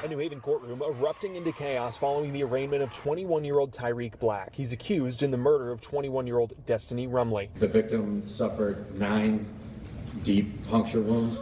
A New Haven courtroom erupting into chaos following the arraignment of 21-year-old Tyreek Black. He's accused in the murder of 21-year-old Destiny Rumley. The victim suffered 9 deep puncture wounds.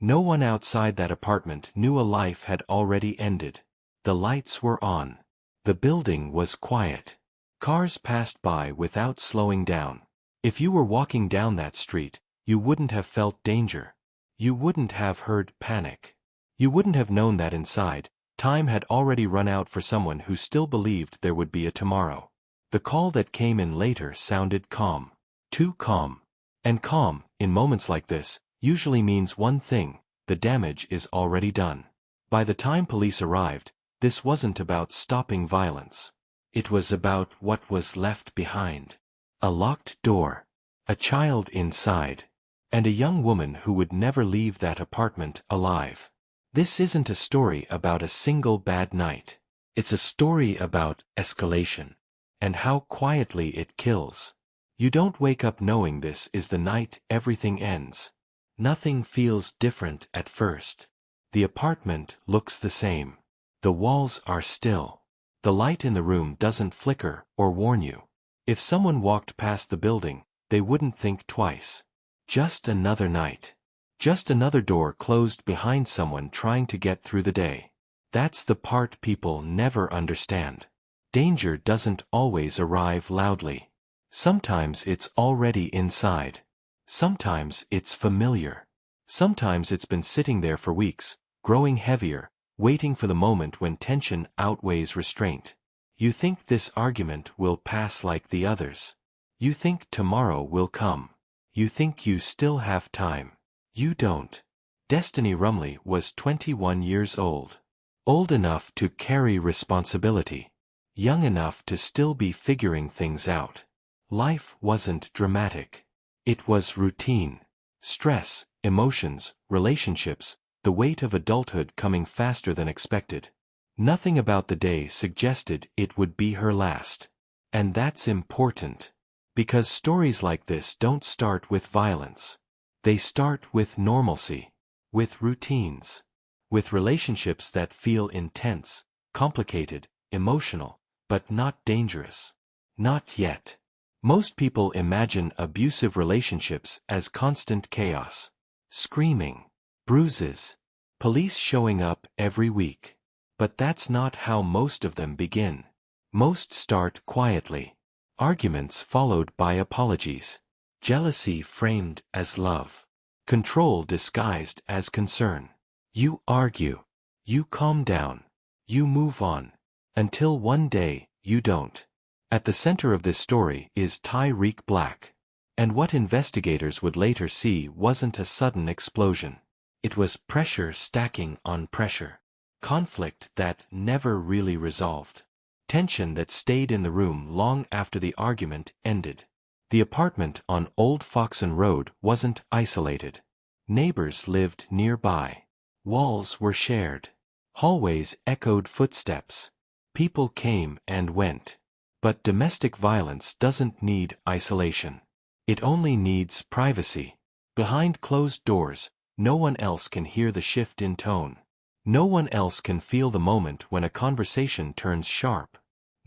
No one outside that apartment knew a life had already ended. The lights were on. The building was quiet. Cars passed by without slowing down. If you were walking down that street, you wouldn't have felt danger. You wouldn't have heard panic. You wouldn't have known that inside, time had already run out for someone who still believed there would be a tomorrow. The call that came in later sounded calm. Too calm. And calm, in moments like this, usually means one thing: the damage is already done. By the time police arrived, this wasn't about stopping violence. It was about what was left behind. A locked door. A child inside. And a young woman who would never leave that apartment alive. This isn't a story about a single bad night. It's a story about escalation. And how quietly it kills. You don't wake up knowing this is the night everything ends. Nothing feels different at first. The apartment looks the same. The walls are still. The light in the room doesn't flicker or warn you. If someone walked past the building, they wouldn't think twice. Just another night. Just another door closed behind someone trying to get through the day. That's the part people never understand. Danger doesn't always arrive loudly. Sometimes it's already inside. Sometimes it's familiar. Sometimes it's been sitting there for weeks, growing heavier, waiting for the moment when tension outweighs restraint. You think this argument will pass like the others. You think tomorrow will come. You think you still have time. You don't. Destiny Rumley was 21 years old. Old enough to carry responsibility. Young enough to still be figuring things out. Life wasn't dramatic. It was routine. Stress, emotions, relationships, the weight of adulthood coming faster than expected. Nothing about the day suggested it would be her last. And that's important. Because stories like this don't start with violence. They start with normalcy. With routines. With relationships that feel intense, complicated, emotional, but not dangerous. Not yet. Most people imagine abusive relationships as constant chaos. Screaming. Bruises. Police showing up every week. But that's not how most of them begin. Most start quietly. Arguments followed by apologies. Jealousy framed as love. Control disguised as concern. You argue. You calm down. You move on. Until one day, you don't. At the center of this story is Tyreek Black. And what investigators would later see wasn't a sudden explosion. It was pressure stacking on pressure. Conflict that never really resolved. Tension that stayed in the room long after the argument ended. The apartment on Old Foxon Road wasn't isolated. Neighbors lived nearby. Walls were shared. Hallways echoed footsteps. People came and went. But domestic violence doesn't need isolation. It only needs privacy. Behind closed doors, no one else can hear the shift in tone. No one else can feel the moment when a conversation turns sharp.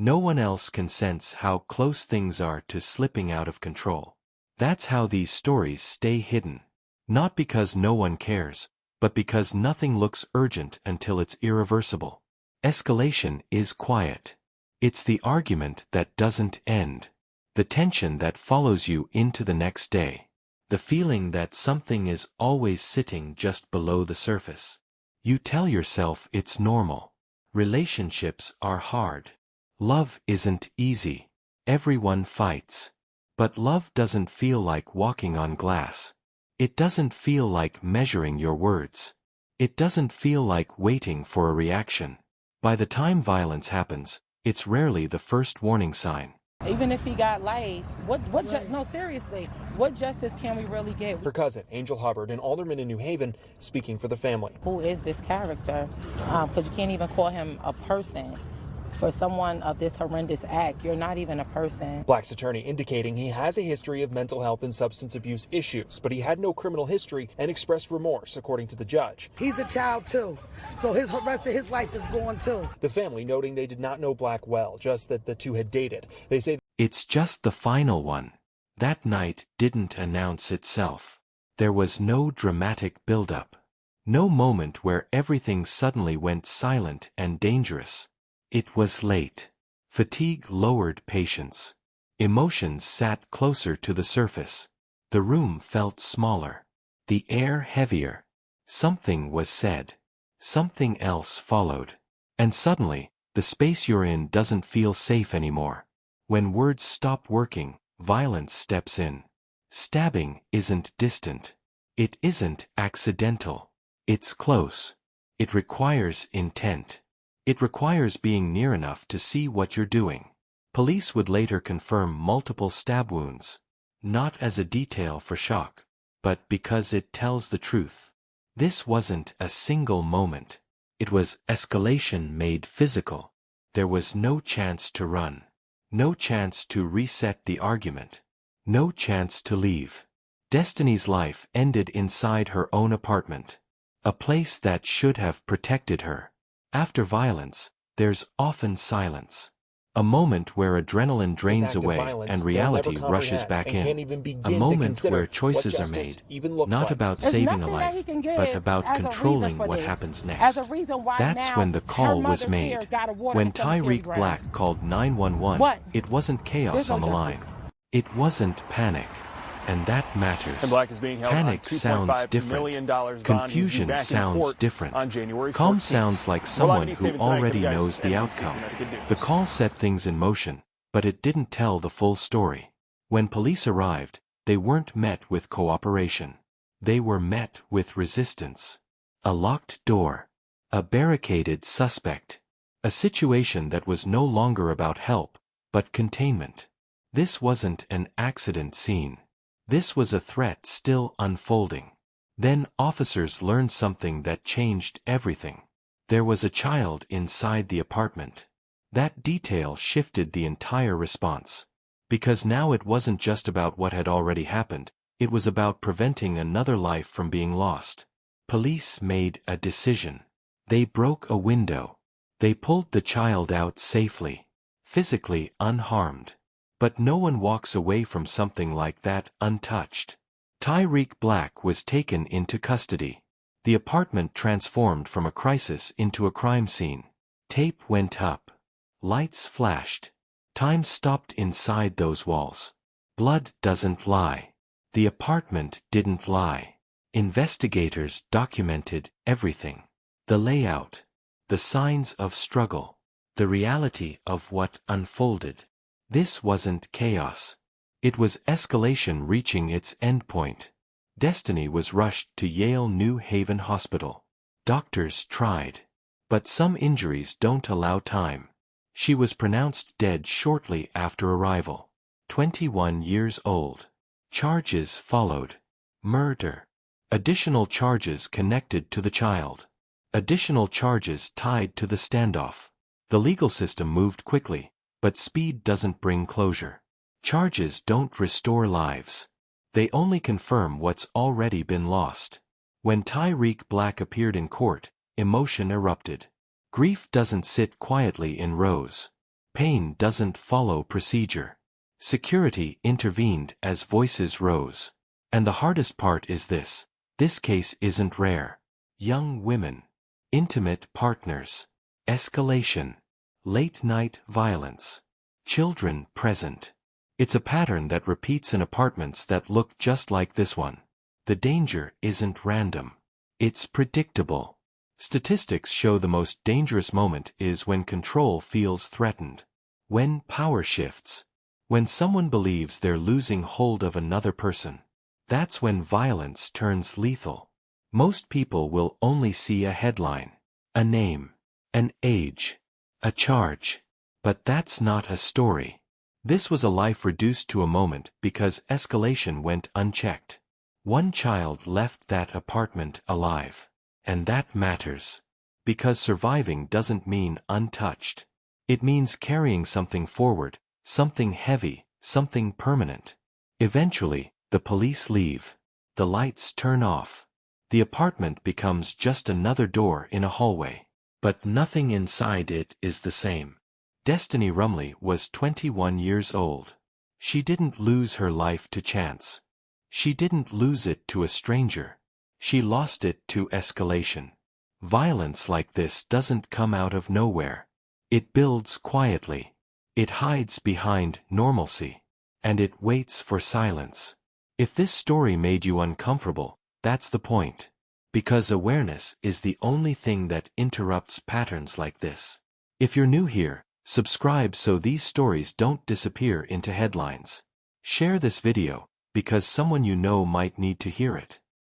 No one else can sense how close things are to slipping out of control. That's how these stories stay hidden. Not because no one cares, but because nothing looks urgent until it's irreversible. Escalation is quiet. It's the argument that doesn't end. The tension that follows you into the next day. The feeling that something is always sitting just below the surface. You tell yourself it's normal. Relationships are hard. Love isn't easy. Everyone fights. But love doesn't feel like walking on glass. It doesn't feel like measuring your words. It doesn't feel like waiting for a reaction. By the time violence happens, it's rarely the first warning sign. Even if he got life, no, seriously, what justice can we really get? Her cousin, Angel Hubbard, an alderman in New Haven, speaking for the family. Who is this character? Because you can't even call him a person. for someone of this horrendous act. You're not even a person. Black's attorney indicating he has a history of mental health and substance abuse issues, but he had no criminal history and expressed remorse, according to the judge. He's a child too, so his rest of his life is gone too. The family noting they did not know Black well, just that the two had dated. They say it's just the final one. That night didn't announce itself. There was no dramatic build-up. No moment where everything suddenly went silent and dangerous. It was late. Fatigue lowered patience. Emotions sat closer to the surface. The room felt smaller. The air heavier. Something was said. Something else followed. And suddenly, the space you're in doesn't feel safe anymore. When words stop working, violence steps in. Stabbing isn't distant. It isn't accidental. It's close. It requires intent. It requires being near enough to see what you're doing. Police would later confirm multiple stab wounds, not as a detail for shock, but because it tells the truth. This wasn't a single moment. It was escalation made physical. There was no chance to run. No chance to reset the argument. No chance to leave. Destiny's life ended inside her own apartment. A place that should have protected her. After violence, there's often silence. A moment where adrenaline drains away and reality rushes back in. A moment where choices are made, not about saving a life, but about controlling what happens next. That's when the call was made. When Tyreek Black called 911, it wasn't chaos on the line. It wasn't panic. And that matters. And Black is being held Panic on sounds $2.5 different. million Confusion sounds different. Calm sounds like someone who already knows the outcome. The call set things in motion, but it didn't tell the full story. When police arrived, they weren't met with cooperation. They were met with resistance. A locked door. A barricaded suspect. A situation that was no longer about help, but containment. This wasn't an accident scene. This was a threat still unfolding. Then officers learned something that changed everything. There was a child inside the apartment. That detail shifted the entire response. Because now it wasn't just about what had already happened, it was about preventing another life from being lost. Police made a decision. They broke a window. They pulled the child out safely, physically unharmed. But no one walks away from something like that untouched. Tyreek Black was taken into custody. The apartment transformed from a crisis into a crime scene. Tape went up. Lights flashed. Time stopped inside those walls. Blood doesn't lie. The apartment didn't lie. Investigators documented everything. The layout. The signs of struggle. The reality of what unfolded. This wasn't chaos. It was escalation reaching its endpoint. Destiny was rushed to Yale New Haven Hospital. Doctors tried. But some injuries don't allow time. She was pronounced dead shortly after arrival. 21 years old. Charges followed. Murder. Additional charges connected to the child. Additional charges tied to the standoff. The legal system moved quickly. But speed doesn't bring closure. Charges don't restore lives. They only confirm what's already been lost. When Tyreek Black appeared in court, emotion erupted. Grief doesn't sit quietly in rows. Pain doesn't follow procedure. Security intervened as voices rose. And the hardest part is this case isn't rare. Young women. Intimate partners. Escalation. Late-night violence. Children present. It's a pattern that repeats in apartments that look just like this one. The danger isn't random. It's predictable. Statistics show the most dangerous moment is when control feels threatened. When power shifts. When someone believes they're losing hold of another person. That's when violence turns lethal. Most people will only see a headline. A name. An age. A charge. But that's not a story. This was a life reduced to a moment because escalation went unchecked. One child left that apartment alive. And that matters. Because surviving doesn't mean untouched. It means carrying something forward, something heavy, something permanent. Eventually, the police leave. The lights turn off. The apartment becomes just another door in a hallway. But nothing inside it is the same. Destiny Rumley was 21 years old. She didn't lose her life to chance. She didn't lose it to a stranger. She lost it to escalation. Violence like this doesn't come out of nowhere. It builds quietly. It hides behind normalcy. And it waits for silence. If this story made you uncomfortable, that's the point. Because awareness is the only thing that interrupts patterns like this. If you're new here, subscribe so these stories don't disappear into headlines. Share this video, because someone you know might need to hear it.